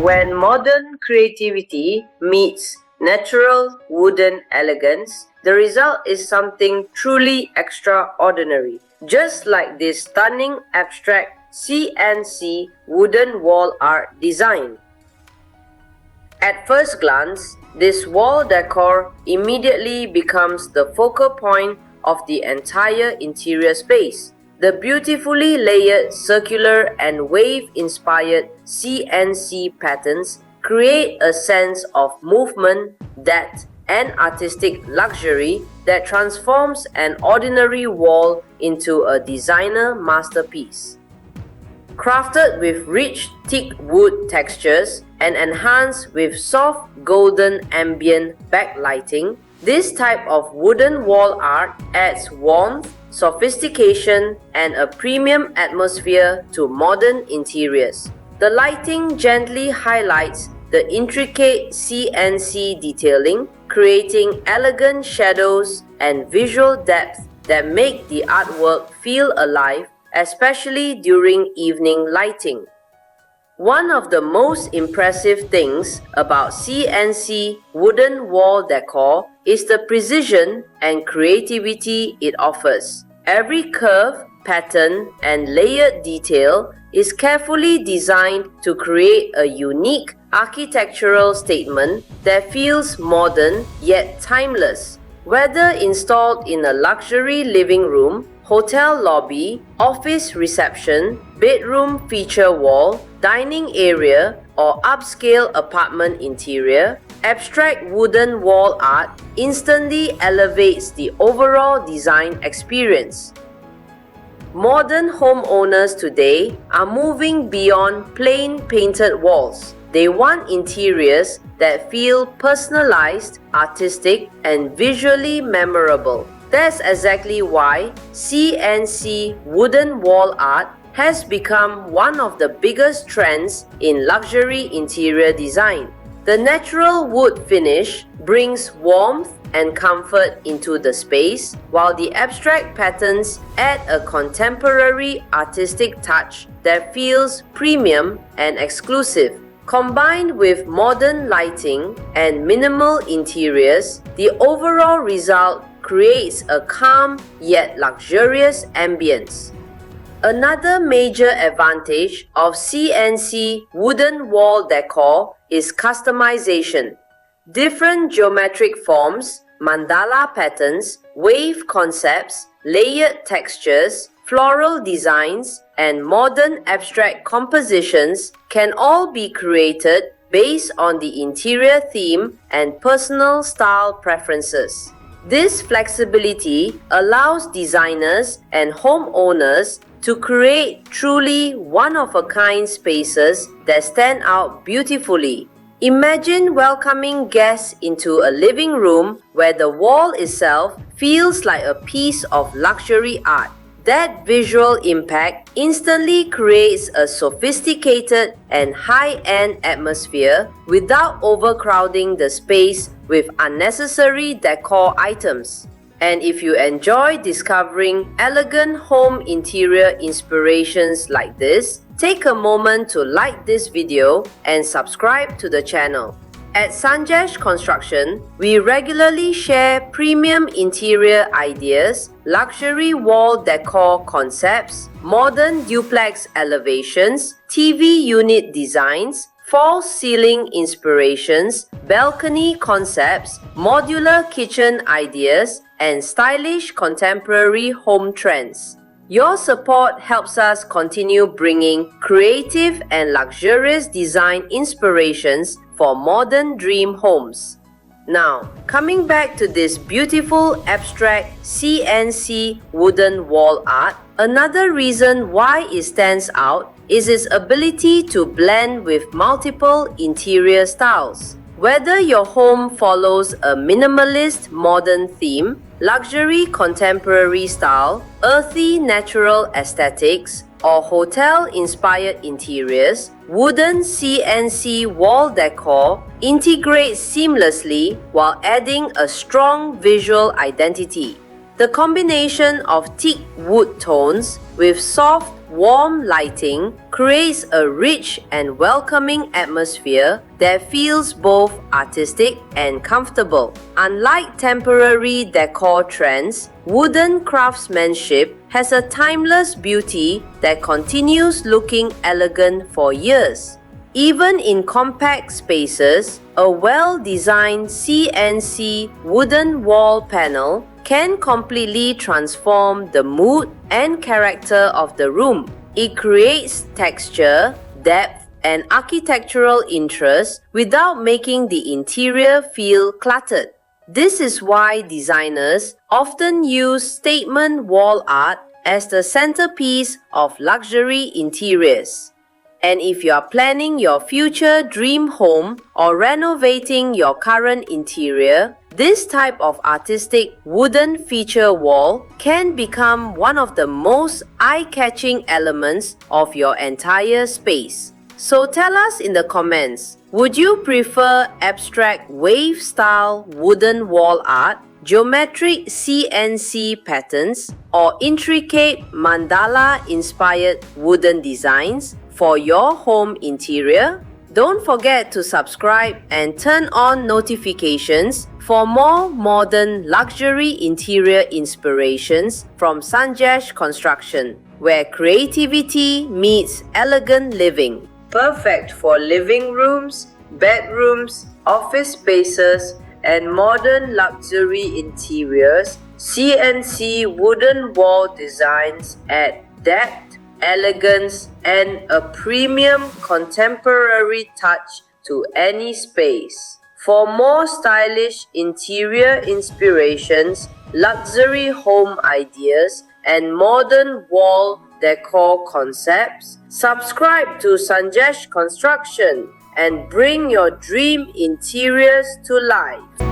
When modern creativity meets natural wooden elegance, the result is something truly extraordinary. Just like this stunning abstract CNC wooden wall art design. At first glance, this wall decor immediately becomes the focal point of the entire interior space. The beautifully layered circular and wave-inspired CNC patterns create a sense of movement, depth, and artistic luxury that transforms an ordinary wall into a designer masterpiece. Crafted with rich teak wood textures and enhanced with soft golden ambient backlighting, this type of wooden wall art adds warmth, sophistication, and a premium atmosphere to modern interiors. The lighting gently highlights the intricate CNC detailing, creating elegant shadows and visual depth that make the artwork feel alive, especially during evening lighting. One of the most impressive things about CNC wooden wall decor is the precision and creativity it offers. Every curve, pattern, and layered detail is carefully designed to create a unique architectural statement that feels modern yet timeless. Whether installed in a luxury living room, hotel lobby, office reception, bedroom feature wall, dining area, or upscale apartment interior, abstract wooden wall art instantly elevates the overall design experience. Modern homeowners today are moving beyond plain painted walls. They want interiors that feel personalized, artistic, and visually memorable. That's exactly why CNC wooden wall art has become one of the biggest trends in luxury interior design. The natural wood finish brings warmth and comfort into the space, while the abstract patterns add a contemporary artistic touch that feels premium and exclusive. Combined with modern lighting and minimal interiors, the overall result creates a calm yet luxurious ambience. Another major advantage of CNC wooden wall decor is customization. Different geometric forms, mandala patterns, wave concepts, layered textures, floral designs, and modern abstract compositions can all be created based on the interior theme and personal style preferences. This flexibility allows designers and homeowners to create truly one-of-a-kind spaces that stand out beautifully. Imagine welcoming guests into a living room where the wall itself feels like a piece of luxury art. That visual impact instantly creates a sophisticated and high-end atmosphere without overcrowding the space with unnecessary decor items. And if you enjoy discovering elegant home interior inspirations like this, take a moment to like this video and subscribe to the channel. At Sanjesh Construction, we regularly share premium interior ideas, luxury wall decor concepts, modern duplex elevations, TV unit designs, false ceiling inspirations, balcony concepts, modular kitchen ideas, and stylish contemporary home trends. Your support helps us continue bringing creative and luxurious design inspirations for modern dream homes. Now, coming back to this beautiful abstract CNC wooden wall art, another reason why it stands out is its ability to blend with multiple interior styles. Whether your home follows a minimalist modern theme, luxury contemporary style, earthy natural aesthetics, or hotel-inspired interiors, wooden CNC wall decor integrates seamlessly while adding a strong visual identity. The combination of teak wood tones with soft, warm lighting creates a rich and welcoming atmosphere that feels both artistic and comfortable. Unlike temporary decor trends, wooden craftsmanship has a timeless beauty that continues looking elegant for years. Even in compact spaces, a well-designed CNC wooden wall panel can completely transform the mood and character of the room. It creates texture, depth, and architectural interest without making the interior feel cluttered. This is why designers often use statement wall art as the centerpiece of luxury interiors. And if you are planning your future dream home or renovating your current interior, this type of artistic wooden feature wall can become one of the most eye-catching elements of your entire space. So tell us in the comments, would you prefer abstract wave-style wooden wall art, geometric CNC patterns, or intricate mandala-inspired wooden designs for your home interior? Don't forget to subscribe and turn on notifications for more modern luxury interior inspirations from Sanjesh Construction, where creativity meets elegant living. Perfect for living rooms, bedrooms, office spaces, and modern luxury interiors, CNC wooden wall designs add depth, elegance, and a premium contemporary touch to any space. For more stylish interior inspirations, luxury home ideas, and modern wall decor concepts, subscribe to Sanjesh Construction and bring your dream interiors to life.